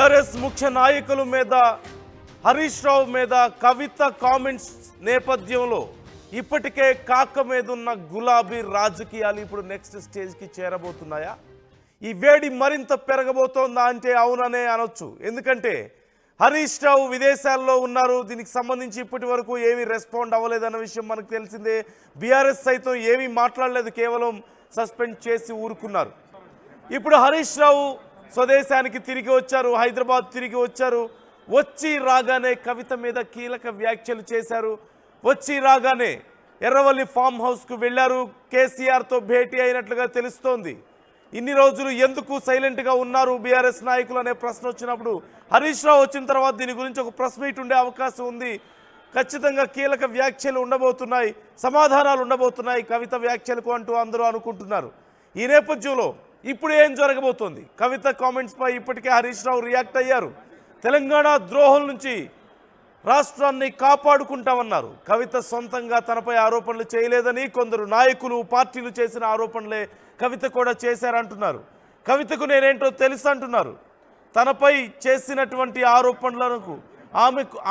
BRS ముఖ్య నాయకుల మీద హరీష్ రావు మీద కవిత కామెంట్స్ నేపథ్యంలో ఇప్పటికే కాక మీద ఉన్న గులాబీ రాజకీయాలు ఇప్పుడు నెక్స్ట్ స్టేజ్కి చేరబోతున్నాయా? ఈ వేడి మరింత పెరగబోతోందా అంటే అవుననే అనొచ్చు. ఎందుకంటే హరీష్ రావు విదేశాల్లో ఉన్నారు. దీనికి సంబంధించి ఇప్పటి వరకు ఏమీ రెస్పాండ్ అవ్వలేదన్న విషయం మనకు తెలిసిందే. బీఆర్ఎస్ సైతం ఏమీ మాట్లాడలేదు, కేవలం సస్పెండ్ చేసి ఊరుకున్నారు. ఇప్పుడు హరీష్ రావు స్వదేశానికి తిరిగి వచ్చారు, హైదరాబాద్ తిరిగి వచ్చారు. వచ్చి రాగానే కవిత మీద కీలక వ్యాఖ్యలు చేశారు. వచ్చి రాగానే ఎర్రవల్లి ఫామ్ హౌస్కు వెళ్ళారు, కేసీఆర్తో భేటీ అయినట్లుగా తెలుస్తోంది. ఇన్ని రోజులు ఎందుకు సైలెంట్గా ఉన్నారు బీఆర్ఎస్ నాయకులు అనే ప్రశ్న వచ్చినప్పుడు హరీష్ రావు వచ్చిన తర్వాత దీని గురించి ఒక ప్రెస్ మీట్ ఉండే అవకాశం ఉంది. ఖచ్చితంగా కీలక వ్యాఖ్యలు ఉండబోతున్నాయి, సమాధానాలు ఉండబోతున్నాయి కవిత వ్యాఖ్యలకు అంటూ అందరూ అనుకుంటున్నారు. ఈ నేపథ్యంలో ఇప్పుడు ఏం జరగబోతోంది? కవిత కామెంట్స్పై ఇప్పటికే హరీష్ రావు రియాక్ట్ అయ్యారు. తెలంగాణ ద్రోహం నుంచి రాష్ట్రాన్ని కాపాడుకుంటామన్నారు. కవిత సొంతంగా తనపై ఆరోపణలు చేయలేదని కొందరు నాయకులు, పార్టీలు చేసిన ఆరోపణలే కవిత కూడా చేశారంటున్నారు. కవితకు నేనేంటో తెలుసు అంటున్నారు. తనపై చేసినటువంటి ఆరోపణలకు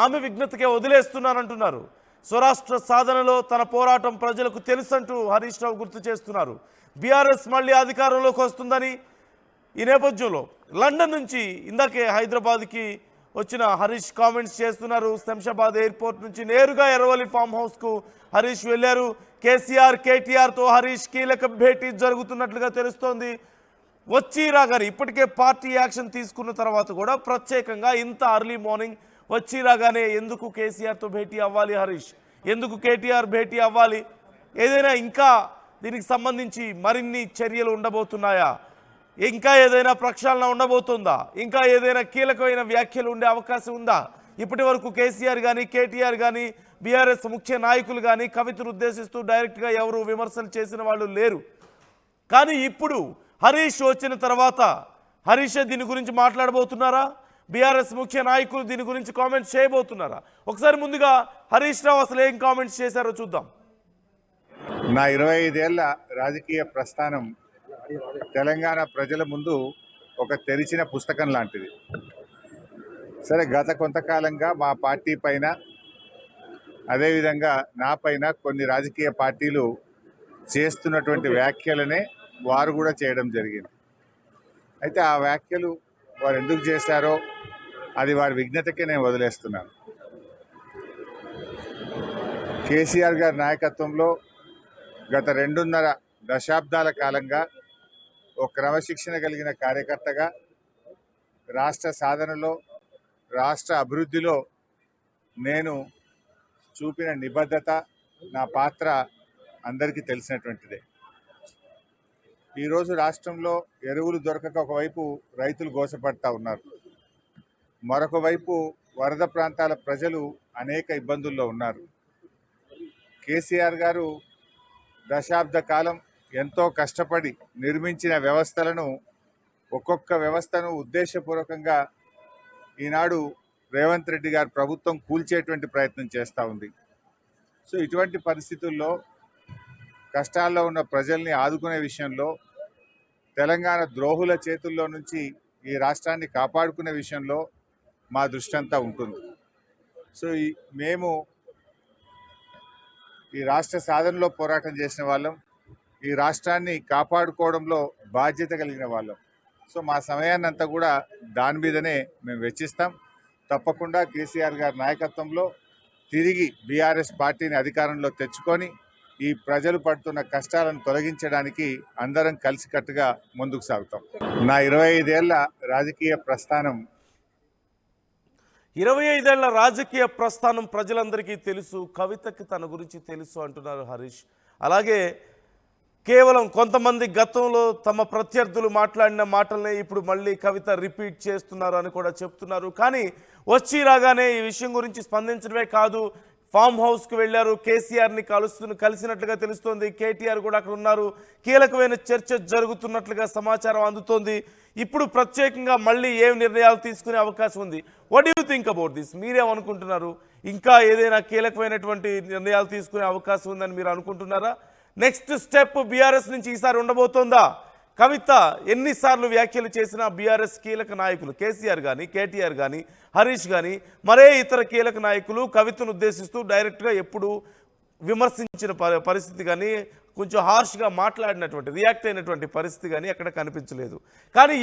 ఆమె విజ్ఞతకే వదిలేస్తున్నానంటున్నారు. స్వరాష్ట్ర సాధనలో తన పోరాటం ప్రజలకు తెలుసంటూ హరీష్ రావు గుర్తు చేస్తున్నారు. బీఆర్ఎస్ మళ్ళీ అధికారంలోకి వస్తుందని ఈ నేపథ్యంలో లండన్ నుంచి ఇందాకే హైదరాబాద్కి వచ్చిన హరీష్ కామెంట్స్ చేస్తున్నారు. శంషాబాద్ ఎయిర్పోర్ట్ నుంచి నేరుగా ఎర్రవల్లి ఫామ్ హౌస్కు హరీష్ వెళ్ళారు. కేసీఆర్, కేటీఆర్తో హరీష్ కీలక భేటీ జరుగుతున్నట్లుగా తెలుస్తోంది. వచ్చి రాగానే ఇప్పటికే పార్టీ యాక్షన్ తీసుకున్న తర్వాత కూడా ప్రత్యేకంగా ఇంత అర్లీ మార్నింగ్ వచ్చి రాగానే ఎందుకు కేసీఆర్తో భేటీ అవ్వాలి హరీష్, ఎందుకు కేటీఆర్ భేటీ అవ్వాలి? ఏదైనా ఇంకా దీనికి సంబంధించి మరిన్ని చర్యలు ఉండబోతున్నాయా? ఇంకా ఏదైనా ప్రక్షాళన ఉండబోతుందా? ఇంకా ఏదైనా కీలకమైన వ్యాఖ్యలు ఉండే అవకాశం ఉందా? ఇప్పటి వరకు కేసీఆర్ కానీ, కేటీఆర్ కానీ, బీఆర్ఎస్ ముఖ్య నాయకులు కానీ కవితను ఉద్దేశిస్తూ డైరెక్ట్గా ఎవరు విమర్శలు చేసిన వాళ్ళు లేరు. కానీ ఇప్పుడు హరీష్ వచ్చిన తర్వాత హరీష్ దీని గురించి మాట్లాడబోతున్నారా? బీఆర్ఎస్ ముఖ్య నాయకులు దీని గురించి కామెంట్స్ చేయబోతున్నారా? ఒకసారి ముందుగా హరీష్ రావు అసలు ఏం కామెంట్స్ చేశారో చూద్దాం. నా 25 ఏళ్ల రాజకీయ ప్రస్థానం తెలంగాణ ప్రజల ముందు ఒక తెరిచిన పుస్తకం లాంటిది. సరే, గత కొంతకాలంగా మా పార్టీ పైన, అదేవిధంగా నా పైన కొన్ని రాజకీయ పార్టీలు చేస్తున్నటువంటి వ్యాఖ్యలనే వారు కూడా చేయడం జరిగింది. అయితే ఆ వ్యాఖ్యలు వారు ఎందుకు చేశారో అది వారి విజ్ఞతకే నేను వదిలేస్తున్నాను. కేసీఆర్ గారి నాయకత్వంలో గత 2.5 దశాబ్దాల కాలంగా ఒక క్రమశిక్షణ కలిగిన కార్యకర్తగా రాష్ట్ర సాధనలో, రాష్ట్ర అభివృద్ధిలో నేను చూపిన నిబద్ధత, నా పాత్ర అందరికీ తెలిసినటువంటిదే. ఈరోజు రాష్ట్రంలో ఎరువులు దొరకక ఒకవైపు రైతులు గోసపడతా ఉన్నారు, మరొక వైపు వరద ప్రాంతాల ప్రజలు అనేక ఇబ్బందుల్లో ఉన్నారు. కేసీఆర్ గారు దశాబ్ద కాలం ఎంతో కష్టపడి నిర్మించిన వ్యవస్థలను, ఒక్కొక్క వ్యవస్థను ఉద్దేశపూర్వకంగా ఈనాడు రేవంత్ రెడ్డి గారి ప్రభుత్వం కూల్చేటువంటి ప్రయత్నం చేస్తూ ఉంది. సో ఇటువంటి పరిస్థితుల్లో కష్టాల్లో ఉన్న ప్రజల్ని ఆదుకునే విషయంలో, తెలంగాణ ద్రోహుల చేతుల్లో నుంచి ఈ రాష్ట్రాన్ని కాపాడుకునే విషయంలో మా దృష్టి అంతా ఉంటుంది. సో మేము ఈ రాష్ట్ర సాధనలో పోరాటం చేసిన వాళ్ళం, ఈ రాష్ట్రాన్ని కాపాడుకోవడంలో బాధ్యత కలిగిన వాళ్ళం. సో మా సమయాన్ని అంతా కూడా దాని మీదనే మేము వెచ్చిస్తాం. తప్పకుండా కేసీఆర్ గారి నాయకత్వంలో తిరిగి బీఆర్ఎస్ పార్టీని అధికారంలో తెచ్చుకొని ఈ ప్రజలు పడుతున్న కష్టాలను తొలగించడానికి అందరం కలిసికట్టుగా ముందుకు సాగుతాం. నా 25 ఏళ్ల రాజకీయ ప్రస్థానం 25 ఏళ్ల రాజకీయ ప్రస్థానం ప్రజలందరికీ తెలుసు, కవితకి తన గురించి తెలుసు అంటున్నారు హరీష్. అలాగే కేవలం కొంతమంది గతంలో తమ ప్రత్యర్థులు మాట్లాడిన మాటలనే ఇప్పుడు మళ్ళీ కవిత రిపీట్ చేస్తున్నారు అని కూడా చెప్తున్నారు. కానీ వచ్చి రాగానే ఈ విషయం గురించి స్పందించడమే కాదు, ఫామ్ హౌస్కి వెళ్ళారు, కేసీఆర్ని కలిసినట్లుగా తెలుస్తోంది. కేటీఆర్ కూడా అక్కడ ఉన్నారు. కీలకమైన చర్చ జరుగుతున్నట్లుగా సమాచారం అందుతోంది. ఇప్పుడు ప్రత్యేకంగా మళ్ళీ ఏం నిర్ణయాలు తీసుకునే అవకాశం ఉంది? What do you think about this? మీరేమనుకుంటున్నారు? ఇంకా ఏదైనా కీలకమైనటువంటి నిర్ణయాలు తీసుకునే అవకాశం ఉందని మీరు అనుకుంటున్నారా? నెక్స్ట్ స్టెప్ బీఆర్ఎస్ నుంచి ఈసారి ఉండబోతోందా? కవిత ఎన్నిసార్లు వ్యాఖ్యలు చేసినా బీఆర్ఎస్ కీలక నాయకులు కేసీఆర్ కానీ కేటీఆర్ కానీ హరీష్ కానీ మరే ఇతర కీలక నాయకులు కవితను ఉద్దేశిస్తూ డైరెక్ట్గా ఎప్పుడు విమర్శించిన పరిస్థితి కానీ కొంచెం హార్ష్గా మాట్లాడినటువంటి రియాక్ట్ అయినటువంటి పరిస్థితి కానీ ఎక్కడ కనిపించలేదు. కానీ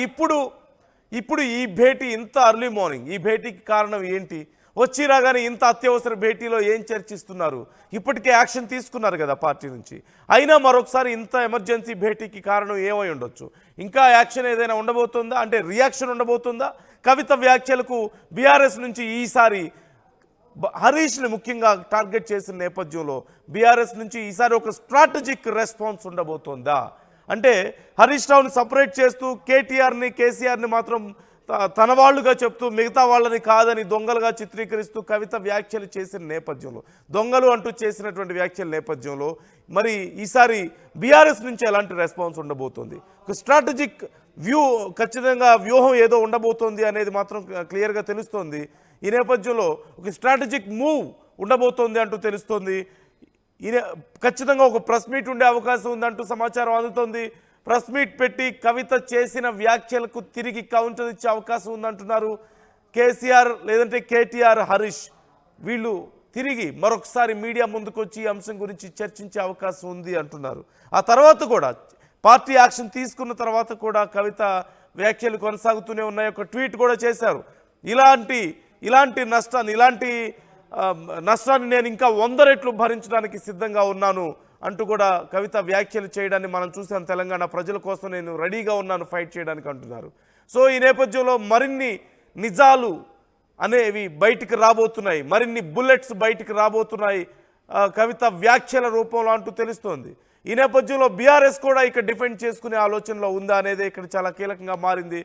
ఇప్పుడు ఈ భేటీ ఇంత అర్లీ మార్నింగ్, ఈ భేటీకి కారణం ఏంటి? వచ్చి రాగానే ఇంత అత్యవసర భేటీలో ఏం చర్చిస్తున్నారు? ఇప్పటికే యాక్షన్ తీసుకున్నారు కదా పార్టీ నుంచి, అయినా మరొకసారి ఇంత ఎమర్జెన్సీ భేటీకి కారణం ఏమై ఉండొచ్చు? ఇంకా యాక్షన్ ఏదైనా ఉండబోతుందా? అంటే రియాక్షన్ ఉండబోతుందా? కవిత వ్యాఖ్యలకు బీఆర్ఎస్ నుంచి ఈసారి హరీష్ని ముఖ్యంగా టార్గెట్ చేసిన నేపథ్యంలో బీఆర్ఎస్ నుంచి ఈసారి ఒక స్ట్రాటజిక్ రెస్పాన్స్ ఉండబోతోందా? అంటే హరీష్ రావుని సపరేట్ చేస్తూ కేటీఆర్ని కేసీఆర్ని మాత్రం తన వాళ్ళుగా చెప్తూ మిగతా వాళ్ళని కాదని దొంగలుగా చిత్రీకరిస్తూ కవిత వ్యాఖ్యలు చేసిన నేపథ్యంలో, దొంగలు అంటూ చేసినటువంటి వ్యాఖ్యల నేపథ్యంలో మరి ఈసారి బీఆర్ఎస్ నుంచి ఎలాంటి రెస్పాన్స్ ఉండబోతోంది? ఒక స్ట్రాటజిక్ ఖచ్చితంగా వ్యూహం ఏదో ఉండబోతోంది అనేది మాత్రం క్లియర్గా తెలుస్తోంది. ఈ నేపథ్యంలో ఒక స్ట్రాటజిక్ మూవ్ ఉండబోతోంది అంటూ తెలుస్తోంది. ఖచ్చితంగా ఒక ప్రెస్ మీట్ ఉండే అవకాశం ఉందంటూ సమాచారం అందుతోంది. ప్రెస్ మీట్ పెట్టి కవిత చేసిన వ్యాఖ్యలకు తిరిగి కౌంటర్ ఇచ్చే అవకాశం ఉందంటున్నారు కేసీఆర్, లేదంటే కేటీఆర్, హరీష్. వీళ్ళు తిరిగి మరొకసారి మీడియా ముందుకు వచ్చి ఈ అంశం గురించి చర్చించే అవకాశం ఉంది అంటున్నారు. ఆ తర్వాత కూడా పార్టీ యాక్షన్ తీసుకున్న తర్వాత కూడా కవిత వ్యాఖ్యలు కొనసాగుతూనే ఉన్నాయి. ఒక ట్వీట్ కూడా చేశారు, ఇలాంటి నష్టాన్ని నేను ఇంకా 100 రెట్లు భరించడానికి సిద్ధంగా ఉన్నాను అంటూ కూడా కవిత వ్యాఖ్యలు చేయడాన్ని మనం చూసాం. తెలంగాణ ప్రజల కోసం నేను రెడీగా ఉన్నాను ఫైట్ చేయడానికి అంటున్నారు. సో ఈ నేపథ్యంలో మరిన్ని నిజాలు అనేవి బయటికి రాబోతున్నాయి, మరిన్ని బుల్లెట్స్ బయటికి రాబోతున్నాయి కవిత వ్యాఖ్యల రూపంలో అంటూ తెలుస్తోంది. ఈ నేపథ్యంలో బీఆర్ఎస్ కూడా ఇక్కడ డిఫెండ్ చేసుకునే ఆలోచనలో ఉందా అనేది ఇక్కడ చాలా కీలకంగా మారింది.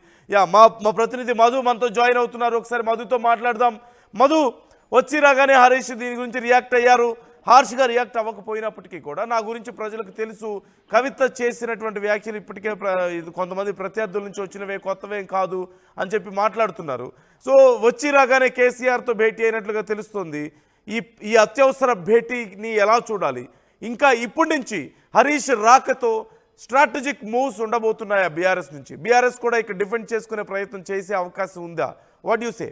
మా ప్రతినిధి మధు మనతో జాయిన్ అవుతున్నారు. ఒకసారి మధుతో మాట్లాడదాం. మధు, వచ్చి రాగానే హరీష్ దీని గురించి రియాక్ట్ అయ్యారు. హార్ష్గా రియాక్ట్ అవ్వకపోయినప్పటికీ కూడా నా గురించి ప్రజలకు తెలుసు, కవిత చేసినటువంటి వ్యాఖ్యలు ఇప్పటికే కొంతమంది ప్రత్యర్థుల నుంచి వచ్చినవే, కొత్తవేం కాదు అని చెప్పి మాట్లాడుతున్నారు. సో వచ్చి రాగానే కేసీఆర్తో భేటీ అయినట్లుగా తెలుస్తుంది. ఈ అత్యవసర భేటీని ఎలా చూడాలి? ఇంకా ఇప్పటి నుంచి హరీష్ రాకతో స్ట్రాటజిక్ మూవ్స్ ఉండబోతున్నాయా బీఆర్ఎస్ నుంచి? బీఆర్ఎస్ కూడా ఇక్కడ డిఫెండ్ చేసుకునే ప్రయత్నం చేసే అవకాశం ఉందా? What you say?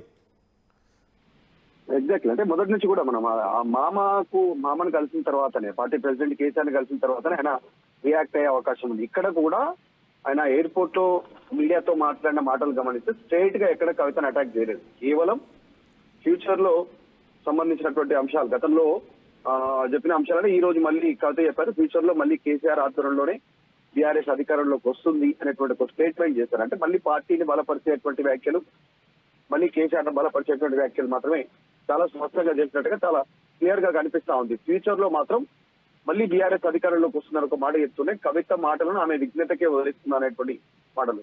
ఎగ్జాక్ట్లీ, అంటే మొదటి నుంచి కూడా మనం ఆ మామను కలిసిన తర్వాతనే, పార్టీ ప్రెసిడెంట్ కేసీఆర్ని కలిసిన తర్వాతనే ఆయన రియాక్ట్ అయ్యే అవకాశం ఉంది. ఇక్కడ కూడా ఆయన ఎయిర్పోర్ట్ లో మీడియాతో మాట్లాడిన మాటలు గమనిస్తే స్ట్రైట్ గా ఎక్కడ కవితను అటాక్ చేయలేదు. కేవలం ఫ్యూచర్ లో సంబంధించినటువంటి అంశాలు, గతంలో చెప్పిన అంశాలని ఈ రోజు మళ్ళీ కవిత చెప్పారు. ఫ్యూచర్ లో మళ్ళీ కేసీఆర్ ఆధ్వర్యంలోనే బీఆర్ఎస్ అధికారంలోకి వస్తుంది అనేటువంటి ఒక స్టేట్మెంట్ చేశారు. అంటే మళ్ళీ పార్టీని బలపరిచేటువంటి వ్యాఖ్యలు, మళ్ళీ కేసీఆర్ బలపరిచేటువంటి వ్యాఖ్యలు మాత్రమే చాలా స్పష్టంగా చేసినట్టుగా చాలా క్లియర్ గా కనిపిస్తా ఉంది. ఫ్యూచర్ లో మాత్రం మళ్ళీ బీఆర్ఎస్ అధికారంలోకి వస్తున్నారు ఒక మాట చెప్తూనే కవిత మాటలను ఆమె విజ్ఞతకే వదిలిస్తుంది అనేటువంటి మాటలు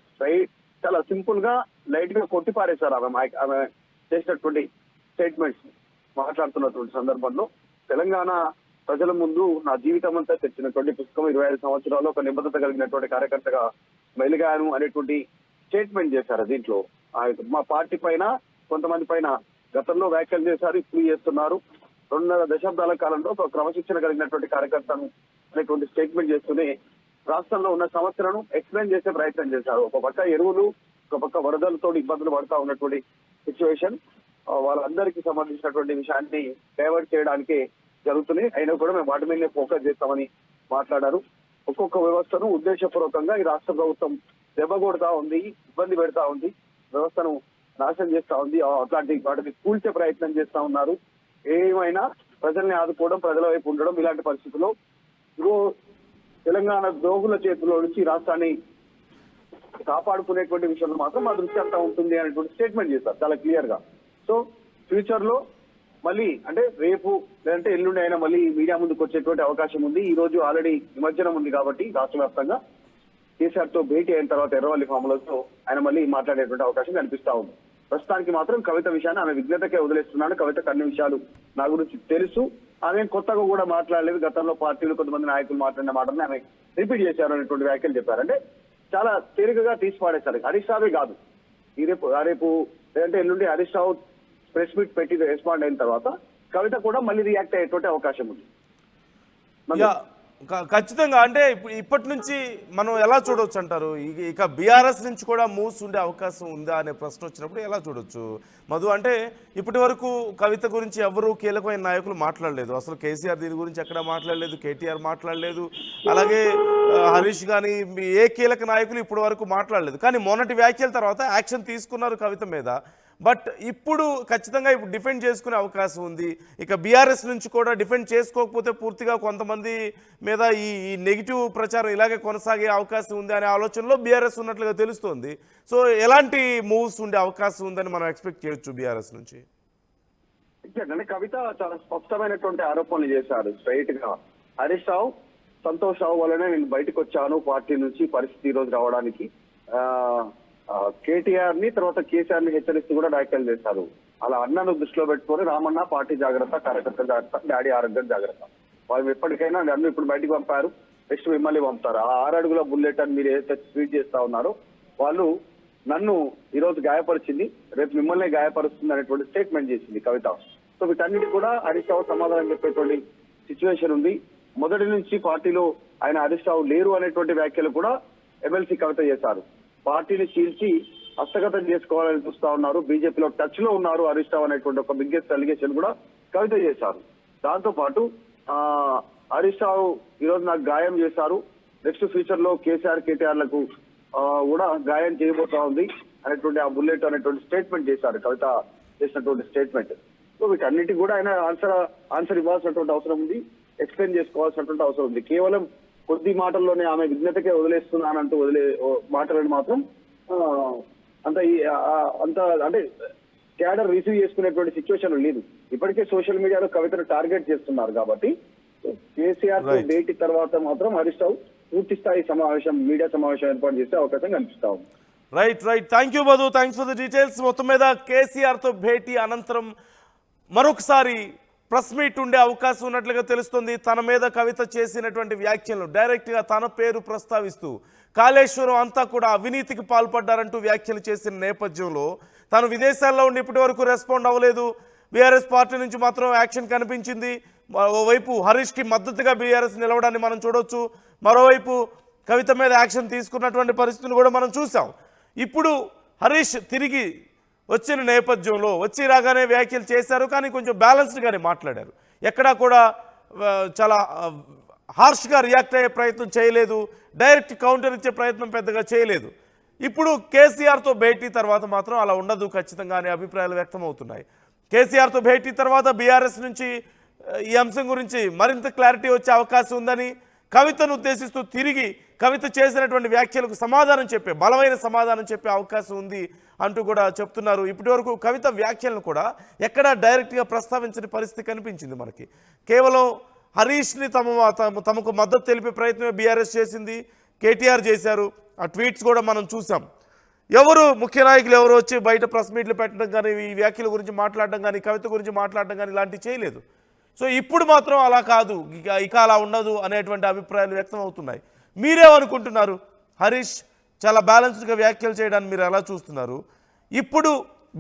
చాలా సింపుల్ గా లైట్ గా కొట్టిపారేశారు ఆమె చేసినటువంటి స్టేట్మెంట్స్. మాట్లాడుతున్నటువంటి సందర్భంలో తెలంగాణ ప్రజల ముందు నా జీవితం అంతా తెచ్చినటువంటి పుస్తకం 25 సంవత్సరాలు ఒక నిబద్ధత కలిగినటువంటి కార్యకర్తగా మెలిగాను అనేటువంటి స్టేట్మెంట్ చేశారు. దీంట్లో మా పార్టీ పైన, కొంతమంది పైన గతంలో వ్యాఖ్యలు చేశారు, ఇప్పుడు చేస్తున్నారు. 2.5 దశాబ్దాల కాలంలో ఒక క్రమశిక్షణ కలిగినటువంటి కార్యకర్తను అనేటువంటి స్టేట్మెంట్ చేస్తూనే రాష్ట్రంలో ఉన్న సమస్యలను ఎక్స్ప్లెయిన్ చేసే ప్రయత్నం చేశారు. ఒక పక్క ఎరువులు, ఒక పక్క వరదలతో ఇబ్బందులు పడతా ఉన్నటువంటి సిచ్యువేషన్, వాళ్ళందరికీ సంబంధించినటువంటి విషయాన్ని డైవర్ట్ చేయడానికి జరుగుతుంది. అయినా కూడా మేము వాటి మీదనే ఫోకస్ చేస్తామని మాట్లాడారు. ఒక్కొక్క వ్యవస్థను ఉద్దేశపూర్వకంగా ఈ రాష్ట్ర ప్రభుత్వం దెబ్బ కొడతా ఉంది, ఇబ్బంది పెడతా ఉంది, వ్యవస్థను నాశనం చేస్తా ఉంది, అట్లాంటి వాటిని కూల్చే ప్రయత్నం చేస్తా ఉన్నారు. ఏమైనా ప్రజల్ని ఆదుకోవడం, ప్రజల వైపు ఉండడం, ఇలాంటి పరిస్థితుల్లో తెలంగాణ ద్రోహుల చేతిలో నుంచి రాష్ట్రాన్ని కాపాడుకునేటువంటి విషయంలో మాత్రం మా దృష్టి అంతా ఉంటుంది అనేటువంటి స్టేట్మెంట్ చేశారు చాలా క్లియర్ గా. సో ఫ్యూచర్ లో మళ్ళీ అంటే రేపు లేదంటే ఎల్లుండి అయినా మళ్ళీ మీడియా ముందుకు వచ్చేటువంటి అవకాశం ఉంది. ఈ రోజు ఆల్రెడీ నిమజ్జనం ఉంది కాబట్టి రాష్ట్ర వ్యాప్తంగా కేసీఆర్ తో భేటీ అయిన తర్వాత ఎర్రవల్లి ఫామ్ హౌస్ తో ఆయన మళ్ళీ మాట్లాడేటువంటి అవకాశం కనిపిస్తా ఉంది. ప్రస్తుతానికి మాత్రం కవిత విషయాన్ని ఆమె విజ్ఞతకే వదిలేస్తున్నాడు. కవితకు అన్ని విషయాలు నా గురించి తెలుసు, ఆమె కొత్తగా కూడా మాట్లాడలేదు. గతంలో పార్టీలు కొంతమంది నాయకులు మాట్లాడిన మాటలను ఆమె రిపీట్ చేశారు అనేటువంటి వ్యాఖ్యలు చెప్పారు. అంటే చాలా తేలికగా తీసి పాడేశారు. హరీష్ రావే కాదు, రేపు లేదంటే ఎల్లుండి హరీష్ రావు ప్రెస్ మీట్ పెట్టి రెస్పాండ్ అయిన తర్వాత కవిత కూడా మళ్ళీ రియాక్ట్ అయ్యేటువంటి అవకాశం ఉంది. ఖచ్చితంగా అంటే ఇప్పటి నుంచి మనం ఎలా చూడవచ్చు అంటారు? ఇక బీఆర్ఎస్ నుంచి కూడా మూవ్స్ ఉండే అవకాశం ఉందా అనే ప్రశ్న వచ్చినప్పుడు ఎలా చూడొచ్చు మధు? అంటే ఇప్పటి వరకు కవిత గురించి ఎవరు కీలకమైన నాయకులు మాట్లాడలేదు. అసలు కేసీఆర్ దీని గురించి ఎక్కడ మాట్లాడలేదు, కేటీఆర్ మాట్లాడలేదు, అలాగే హరీష్ కానీ ఏ కీలక నాయకులు ఇప్పటి వరకు మాట్లాడలేదు. కానీ మొన్నటి వ్యాఖ్యల తర్వాత యాక్షన్ తీసుకున్నారు కవిత మీద. బట్ ఇప్పుడు ఖచ్చితంగా ఇప్పుడు డిఫెండ్ చేసుకునే అవకాశం ఉంది. ఇక బీఆర్ఎస్ నుంచి కూడా డిఫెండ్ చేసుకోకపోతే పూర్తిగా కొంతమంది మీద ఈ నెగిటివ్ ప్రచారం ఇలాగే కొనసాగే అవకాశం ఉంది అనే ఆలోచనలో బీఆర్ఎస్ ఉన్నట్లుగా తెలుస్తోంది. సో ఎలాంటి మూవ్స్ ఉండే అవకాశం ఉందని మనం ఎక్స్పెక్ట్ చేయొచ్చు బీఆర్ఎస్ నుంచి? అంటే కవిత చాలా స్పష్టమైనటువంటి ఆరోపణలు చేశారు స్ట్రైట్ గా. హరీష్ రావు, సంతోష్ రావు వల్లనే నేను బయటకు వచ్చాను పార్టీ నుంచి, పరిస్థితి ఈ రోజు రావడానికి. కేటీఆర్ ని తర్వాత కేసీఆర్ ని హెచ్చరిస్తూ కూడా వ్యాఖ్యలు చేశారు. అలా అన్నను దృష్టిలో పెట్టుకొని రామన్న పార్టీ జాగ్రత్త, కార్యకర్త జాగ్రత్త, డాడీ ఆరోగ్యం జాగ్రత్త. వాళ్ళు ఎప్పటికైనా నన్ను ఇప్పుడు బయటకు పంపారు, నెక్స్ట్ మిమ్మల్ని పంపుతారు. ఆ 6 అడుగుల బుల్లెట్ అని మీరు ఏదైతే ట్వీట్ చేస్తా ఉన్నారో వాళ్ళు నన్ను ఈ రోజు గాయపరిచింది, రేపు మిమ్మల్ని గాయపరుస్తుంది అనేటువంటి స్టేట్మెంట్ చేసింది కవిత. సో వీటన్నిటి కూడా హరీష్ రావు సమాధానం చెప్పేటువంటి సిచ్యువేషన్ ఉంది. మొదటి నుంచి పార్టీలో ఆయన హరీష్ రావు లేరు అనేటువంటి వ్యాఖ్యలు కూడా ఎమ్మెల్సీ కవిత చేశారు. పార్టీని చీల్చి హస్తగతం చేసుకోవాలని చూస్తా ఉన్నారు, బీజేపీలో టచ్ లో ఉన్నారు హరీష్ రావు అనేటువంటి ఒక బిగ్గెస్ట్ అలిగేషన్ కూడా కవిత చేశారు. దాంతో పాటు హరీష్ రావు ఈ రోజు నాకు గాయం చేశారు, నెక్స్ట్ ఫ్యూచర్ లో కేసీఆర్ కేటీఆర్లకు కూడా గాయం చేయబోతా ఉంది అనేటువంటి ఆ బుల్లెట్ అనేటువంటి స్టేట్మెంట్ చేశారు కవిత చేసినటువంటి స్టేట్మెంట్. సో వీటన్నిటి కూడా ఆయన ఆన్సర్ ఇవ్వాల్సినటువంటి అవసరం ఉంది, ఎక్స్ప్లెయిన్ చేసుకోవాల్సినటువంటి అవసరం ఉంది. కేవలం కొద్ది మాటల్లోనే ఆమె విజ్ఞతకే వదిలేస్తున్నానంటూ మాటలను మాత్రం అంత అంటే క్యాడర్ రిసీవ్ చేసుకునేటువంటి సిచ్యువేషన్ లేదు. ఇప్పటికే సోషల్ మీడియాలో కవితను టార్గెట్ చేస్తున్నారు కాబట్టి కేసీఆర్ తో భేటీ తర్వాత మాత్రం హరీష్ రావు పూర్తి స్థాయి మీడియా సమావేశం ఏర్పాటు చేసే అవకాశం కనిపిస్తా ఉంది. Right. Thank you Madhu, thanks for the details. మొత్తం మీద కేసీఆర్ తో భేటీ అనంతరం మరొకసారి ప్రెస్ మీట్ ఉండే అవకాశం ఉన్నట్లుగా తెలుస్తుంది. తన మీద కవిత చేసినటువంటి వ్యాఖ్యలు డైరెక్ట్గా తన పేరు ప్రస్తావిస్తూ కాళేశ్వరం అంతా కూడా అవినీతికి పాల్పడ్డారంటూ వ్యాఖ్యలు చేసిన నేపథ్యంలో తాను విదేశాల్లో ఉండి ఇప్పటి వరకు రెస్పాండ్ అవ్వలేదు. బీఆర్ఎస్ పార్టీ నుంచి మాత్రం యాక్షన్ కనిపించింది. ఓవైపు హరీష్కి మద్దతుగా బీఆర్ఎస్ నిలవడాన్ని మనం చూడొచ్చు, మరోవైపు కవిత మీద యాక్షన్ తీసుకున్నటువంటి పరిస్థితులు కూడా మనం చూసాం. ఇప్పుడు హరీష్ తిరిగి వచ్చిన నేపథ్యంలో వచ్చి రాగానే వ్యాఖ్యలు చేశారు, కానీ కొంచెం బ్యాలెన్స్డ్గానే మాట్లాడారు. ఎక్కడా కూడా చాలా హార్ష్గా రియాక్ట్ అయ్యే ప్రయత్నం చేయలేదు, డైరెక్ట్ కౌంటర్ ఇచ్చే ప్రయత్నం పెద్దగా చేయలేదు. ఇప్పుడు కేసీఆర్తో భేటీ తర్వాత మాత్రం అలా ఉండదు ఖచ్చితంగా అనే అభిప్రాయాలు వ్యక్తమవుతున్నాయి. కేసీఆర్తో భేటీ తర్వాత బీఆర్ఎస్ నుంచి ఈ అంశం గురించి మరింత క్లారిటీ వచ్చే అవకాశం ఉందని, కవితను ఉద్దేశిస్తూ తిరిగి కవిత చేసినటువంటి వ్యాఖ్యలకు బలమైన సమాధానం చెప్పే అవకాశం ఉంది అంటూ కూడా చెప్తున్నారు. ఇప్పటి వరకు కవిత వ్యాఖ్యలను కూడా ఎక్కడా డైరెక్ట్గా ప్రస్తావించని పరిస్థితి కనిపించింది మనకి. కేవలం హరీష్ని తమకు మద్దతు తెలిపే ప్రయత్నమే బీఆర్ఎస్ చేసింది, కేటీఆర్ చేశారు. ఆ ట్వీట్స్ కూడా మనం చూసాం. ముఖ్య నాయకులు ఎవరు వచ్చి బయట ప్రెస్ మీట్లు పెట్టడం కానీ, ఈ వ్యాఖ్యల గురించి మాట్లాడడం కానీ, కవిత గురించి మాట్లాడడం కానీ ఇలాంటివి చేయలేదు. సో ఇప్పుడు మాత్రం అలా కాదు, ఇక అలా ఉండదు అనేటువంటి అభిప్రాయాలు వ్యక్తం అవుతున్నాయి. మీరేమనుకుంటున్నారు? హరీష్ చాలా బ్యాలెన్స్డ్గా వ్యాఖ్యలు చేయడాన్ని మీరు ఎలా చూస్తున్నారు? ఇప్పుడు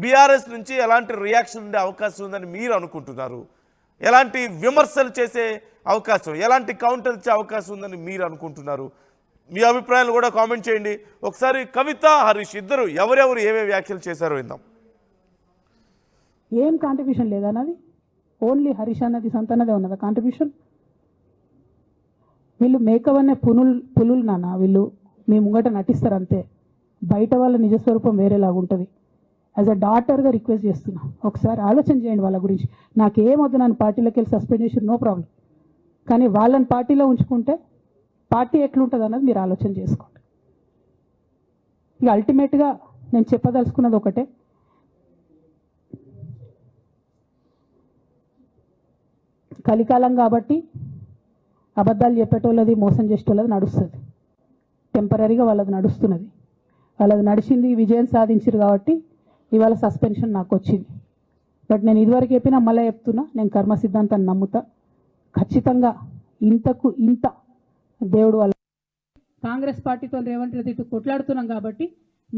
బీఆర్ఎస్ నుంచి ఎలాంటి రియాక్షన్ ఉండే అవకాశం ఉందని మీరు అనుకుంటున్నారు? ఎలాంటి విమర్శలు చేసే అవకాశం, ఎలాంటి కౌంటర్ ఇచ్చే అవకాశం ఉందని మీరు అనుకుంటున్నారు? మీ అభిప్రాయాలు కూడా కామెంట్ చేయండి. ఒకసారి కవిత, హరీష్ ఇద్దరు ఎవరెవరు ఏమేమి వ్యాఖ్యలు చేశారో విందాం. ఏం కాంట్రిబ్యూషన్ లేదన్నది, ఓన్లీ హరీష్ అన్నది సంతనదే ఉన్నదా కాంట్రిబ్యూషన్? వీళ్ళు మేకవనే పులులు నాన్న, వీళ్ళు మీ ముంగట నటిస్తారు అంతే. బయట వాళ్ళ నిజస్వరూపం వేరేలాగా ఉంటుంది. యాజ్ అ డాటర్గా రిక్వెస్ట్ చేస్తున్నా, ఒకసారి ఆలోచన చేయండి వాళ్ళ గురించి. నాకేమొద్దు, నన్ను పార్టీలోకి వెళ్ళి సస్పెండ్ చేసి నో ప్రాబ్లం, కానీ వాళ్ళని పార్టీలో ఉంచుకుంటే పార్టీ ఎట్లుంటుంది అన్నది మీరు ఆలోచన చేసుకోండి. ఇక అల్టిమేట్గా నేను చెప్పదలుచుకున్నది ఒకటే, కలికాలం కాబట్టి అబద్ధాలు చెప్పేటోళ్ళది, మోసం చేసేటోళ్ళది నడుస్తుంది. టెంపరీగా వాళ్ళది నడుస్తున్నది, వాళ్ళది నడిచింది, విజయం సాధించారు కాబట్టి ఇవాళ సస్పెన్షన్ నాకు వచ్చింది. బట్ నేను ఇదివరకు చెప్పినా మళ్ళీ చెప్తున్నా, నేను కర్మ సిద్ధాంతాన్ని నమ్ముతా. ఖచ్చితంగా ఇంతకు ఇంత దేవుడు వాళ్ళ కాంగ్రెస్ పార్టీతో రేవంత్ రెడ్డి ఇటు కొట్లాడుతున్నాం కాబట్టి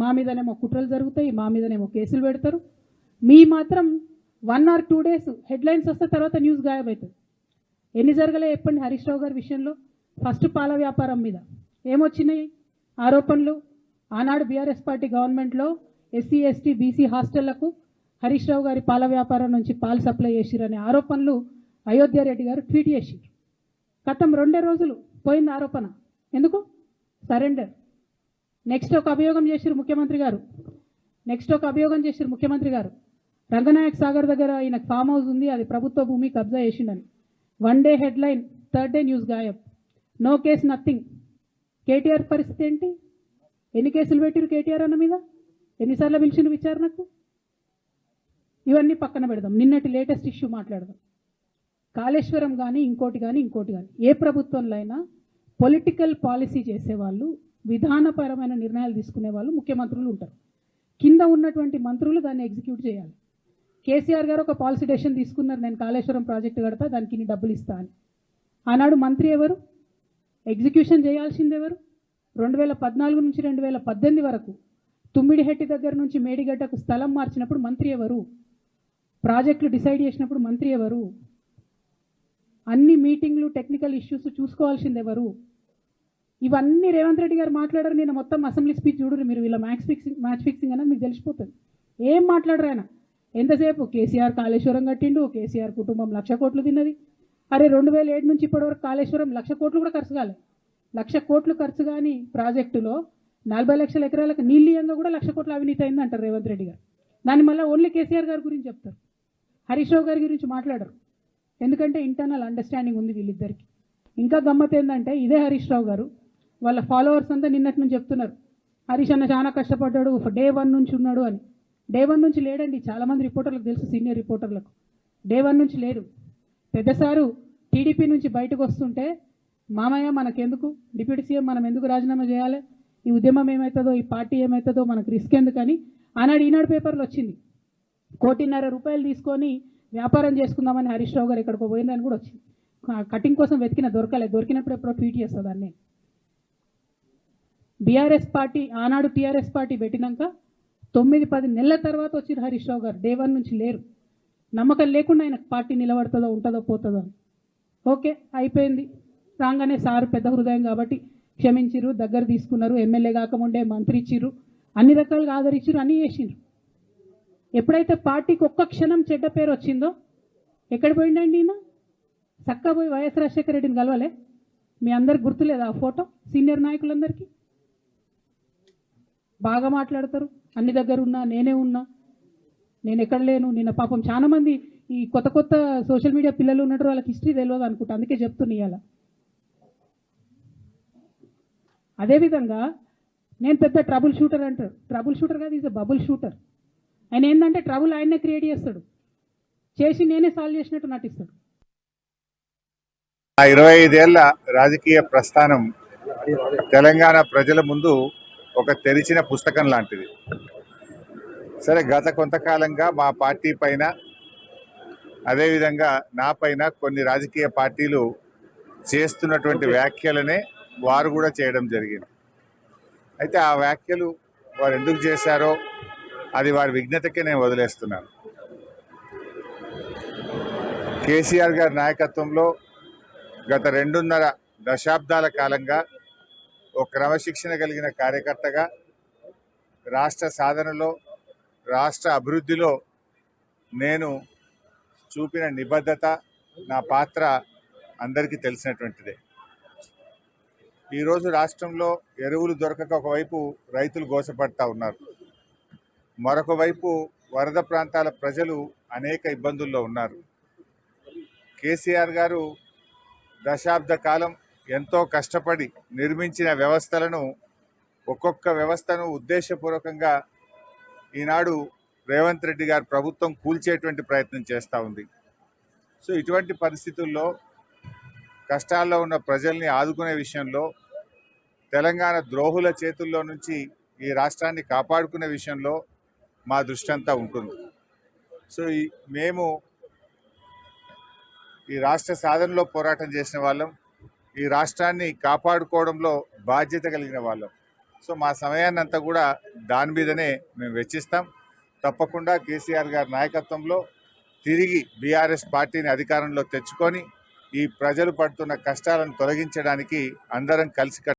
మా మీదనేమో కుట్రలు జరుగుతాయి, మా మీదనేమో కేసులు పెడతారు. మీ మాత్రం 1 or 2 days హెడ్లైన్స్ వస్తే తర్వాత న్యూస్ గాయబవుతుంది. ఎన్ని జరగలే చెప్పండి హరీష్ రావు గారి విషయంలో? ఫస్ట్ పాల వ్యాపారం మీద ఏమొచ్చినాయి ఆరోపణలు? ఆనాడు బీఆర్ఎస్ పార్టీ గవర్నమెంట్లో SC ST BC హాస్టళ్లకు Harish Rao గారి పాల వ్యాపారం నుంచి పాలు సప్లై చేసిరనే ఆరోపణలు అయోధ్య రెడ్డి గారు ట్వీట్ చేసిరు. గతం 2 రోజులు పోయింది ఆరోపణ. ఎందుకు? సరెండర్. నెక్స్ట్ ఒక అభియోగం చేసిరు ముఖ్యమంత్రి గారు. రంగనాయక్ సాగర్ దగ్గర ఈయన ఫామ్ హౌస్ ఉంది, అది ప్రభుత్వ భూమి, కబ్జా చేసిండని. 1 day headline, 3rd day news గాయబ్. No case nothing. కేటీఆర్ పరిస్థితి ఏంటి? ఎన్ని కేసులు పెట్టిరు కేటీఆర్ అన్న మీద? ఎన్నిసార్లు పిలిచిండు విచారణకు? ఇవన్నీ పక్కన పెడదాం. నిన్నటి లేటెస్ట్ ఇష్యూ మాట్లాడదాం. కాళేశ్వరం కానీ ఇంకోటి కానీ ఏ ప్రభుత్వంలో అయినా పొలిటికల్ పాలసీ చేసేవాళ్ళు, విధానపరమైన నిర్ణయాలు తీసుకునే వాళ్ళు ముఖ్యమంత్రులు ఉంటారు. కింద ఉన్నటువంటి మంత్రులు దాన్ని ఎగ్జిక్యూట్ చేయాలి. కేసీఆర్ గారు ఒక పాలసీ డెసిషన్ తీసుకున్నారు, నేను కాళేశ్వరం ప్రాజెక్టు కడతా, దానికి ఇన్ని డబ్బులు ఇస్తా అని. ఆనాడు మంత్రి ఎవరు? ఎగ్జిక్యూషన్ చేయాల్సింది ఎవరు? 2014 నుంచి 2018 వరకు తుమ్మిడిహెట్టి దగ్గర నుంచి మేడిగడ్డకు స్థలం మార్చినప్పుడు మంత్రి ఎవరు? ప్రాజెక్టులు డిసైడ్ చేసినప్పుడు మంత్రి ఎవరు? అన్ని మీటింగ్లు, టెక్నికల్ ఇష్యూస్ చూసుకోవాల్సింది ఎవరు? ఇవన్నీ రేవంత్ రెడ్డి గారు మాట్లాడారు. నేను మొత్తం అసెంబ్లీ స్పీచ్ చూడరు మీరు, వీళ్ళ మ్యాచ్ ఫిక్సింగ్ అనేది మీకు తెలిసిపోతుంది. ఏం మాట్లాడరు ఆయన. ఎంతసేపు కేసీఆర్ కాళేశ్వరం కట్టిండు, కేసీఆర్ కుటుంబం 1,00,000 కోట్లు తిన్నది. అరే 2007 నుంచి ఇప్పటివరకు కాళేశ్వరం 1,00,000 కోట్లు కూడా ఖర్చు కాలేదు. 1,00,000 కోట్లు ఖర్చు కాని ప్రాజెక్టులో 40 లక్షల ఎకరాలకు నీళ్ళియంగా కూడా 1,00,000 కోట్ల అవినీతి అయింది అంటారు రేవంత్ రెడ్డి గారు. దాన్ని మళ్ళీ ఓన్లీ కేసీఆర్ గారి గురించి చెప్తారు, హరీష్ రావు గారి గురించి మాట్లాడరు. ఎందుకంటే ఇంటర్నల్ అండర్స్టాండింగ్ ఉంది వీళ్ళిద్దరికి. ఇంకా గమ్మత్ ఏంటంటే ఇదే హరీష్ రావు గారు వాళ్ళ ఫాలోవర్స్ అంతా నిన్నటి నుంచి చెప్తున్నారు, హరీష్ అన్న చాలా కష్టపడ్డాడు, డే 1 నుంచి ఉన్నాడు అని. డే 1 నుంచి లేడండి. చాలామంది రిపోర్టర్లకు తెలుసు, సీనియర్ రిపోర్టర్లకు. డే 1 నుంచి లేడు. పెద్దసారు టీడీపీ నుంచి బయటకు వస్తుంటే, మామయ్య మనకెందుకు, డిప్యూటీ సీఎం మనం ఎందుకు రాజీనామా చేయాలి, ఈ ఉద్యమం ఏమవుతుందో, ఈ పార్టీ ఏమవుతుందో, మనకు రిస్క్ ఎందుకని ఆనాడు ఈనాడు పేపర్లో వచ్చింది. 1,50,00,000 రూపాయలు తీసుకొని వ్యాపారం చేసుకుందామని హరీష్ రావు గారు ఎక్కడికో పోయిందని కూడా వచ్చింది. కటింగ్ కోసం దొరికినప్పుడు ఎప్పుడో ట్వీట్ చేస్తుంది అన్నీ. బీఆర్ఎస్ పార్టీ ఆనాడు టీఆర్ఎస్ పార్టీ పెట్టినాక 9-10 నెలల తర్వాత వచ్చిన హరీష్ రావు గారు డే 1 నుంచి లేరు. నమ్మకం లేకుండా ఆయన పార్టీ నిలబడుతుందో ఉంటుందో పోతుందో అని. ఓకే అయిపోయింది. రాగానే సారు పెద్ద హృదయం కాబట్టి క్షమించిర్రు, దగ్గర తీసుకున్నారు, ఎమ్మెల్యే కాకముందే మంత్రి ఇచ్చిర్రు, అన్ని రకాలుగా ఆదరించిర్రు, అన్నీ చేసిండ్రు. ఎప్పుడైతే పార్టీకి ఒక్క క్షణం చెడ్డ పేరు వచ్చిందో ఎక్కడ పోయిండండి ఈయన? చక్కా పోయి వైఎస్ రాజశేఖర రెడ్డిని కలవలే? మీ అందరికి గుర్తులేదు ఆ ఫోటో? సీనియర్ నాయకులందరికీ బాగా మాట్లాడతారు, అన్ని దగ్గర ఉన్నా, నేనే ఉన్నా, నేను ఎక్కడ లేను. నిన్న పాపం చాలా మంది ఈ కొత్త సోషల్ మీడియా పిల్లలు ఉన్నట్టు వాళ్ళకి హిస్టరీ తెలియదు అనుకుంటా, అందుకే చెప్తున్నా ఇవాళ. అదేవిధంగా నేను పెద్ద ట్రబుల్ షూటర్ అంటారు. ట్రబుల్ షూటర్ కాదు, ఈజ్ బబుల్ షూటర్. ఆయన ఏంటంటే ట్రబుల్ ఆయన్నే క్రియేట్ చేస్తాడు, చేసి నేనే సాల్వ్ చేసినట్టు నటిస్తాడు. 25 ఏళ్ల రాజకీయ ప్రస్థానం తెలంగాణ ప్రజల ముందు ఒక తెరిచిన పుస్తకం లాంటిది. సరే, గత కొంతకాలంగా మా పార్టీ పైన, అదేవిధంగా నా పైన కొన్ని రాజకీయ పార్టీలు చేస్తున్నటువంటి వ్యాఖ్యలనే వారు కూడా చేయడం జరిగింది. అయితే ఆ వ్యాఖ్యలు వారు ఎందుకు చేశారో అది వారి విజ్ఞతకే నేను వదిలేస్తున్నాను. కేసీఆర్ గారి నాయకత్వంలో గత 2.5 దశాబ్దాల కాలంగా ఒక క్రమశిక్షణ కలిగిన కార్యకర్తగా రాష్ట్ర సాధనలో, రాష్ట్ర అభివృద్ధిలో నేను చూపిన నిబద్ధత, నా పాత్ర అందరికీ తెలిసినటువంటిదే. ఈరోజు రాష్ట్రంలో ఎరువులు దొరకక ఒకవైపు రైతులు గోసపడతా ఉన్నారు, మరొక వైపు వరద ప్రాంతాల ప్రజలు అనేక ఇబ్బందుల్లో ఉన్నారు. కేసీఆర్ గారు దశాబ్ద కాలం ఎంతో కష్టపడి నిర్మించిన వ్యవస్థలను, ఒక్కొక్క వ్యవస్థను ఉద్దేశపూర్వకంగా ఈనాడు రేవంత్ రెడ్డి గారి ప్రభుత్వం కూల్చేటువంటి ప్రయత్నం చేస్తూ ఉంది. సో ఇటువంటి పరిస్థితుల్లో కష్టాల్లో ఉన్న ప్రజల్ని ఆదుకునే విషయంలో, తెలంగాణ ద్రోహుల చేతుల్లో నుంచి ఈ రాష్ట్రాన్ని కాపాడుకునే విషయంలో మా దృష్టి అంతా ఉంటుంది. సో మేము ఈ రాష్ట్ర సాధనలో పోరాటం చేసిన వాళ్ళం, ఈ రాష్ట్రాన్ని కాపాడుకోవడంలో బాధ్యత కలిగిన వాళ్ళం. సో మా సమయాన్ని అంతా కూడా దాని మీదనే మేము వెచ్చిస్తాం. తప్పకుండా కేసీఆర్ గారి నాయకత్వంలో తిరిగి బీఆర్ఎస్ పార్టీని అధికారంలో తెచ్చుకొని ఈ ప్రజలు పడుతున్న కష్టాలను తొలగించడానికి అందరం కలిసి